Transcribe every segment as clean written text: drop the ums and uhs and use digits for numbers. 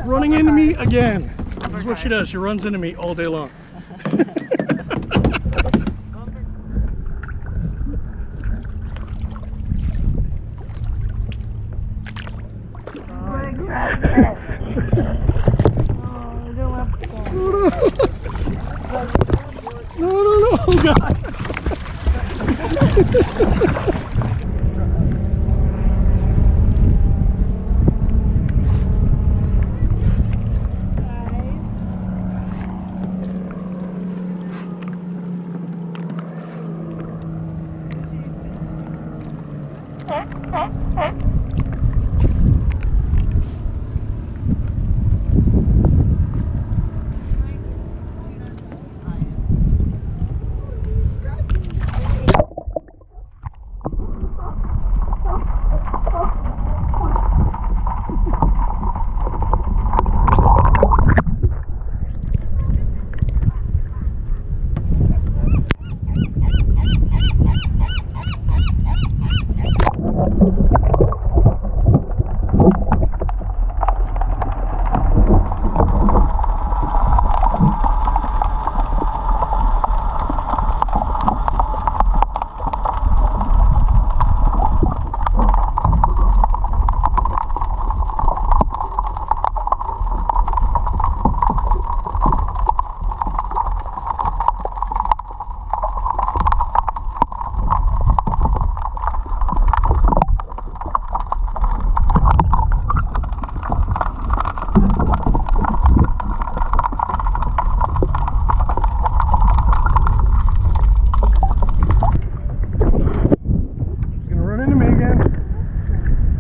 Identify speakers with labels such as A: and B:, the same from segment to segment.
A: Running into me again. This is what she does. She runs into me all day long. No, oh God.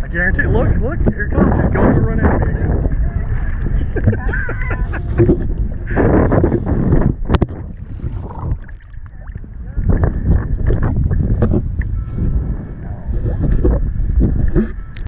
A: Guarantee. Look, here it comes. She's going to run into me again.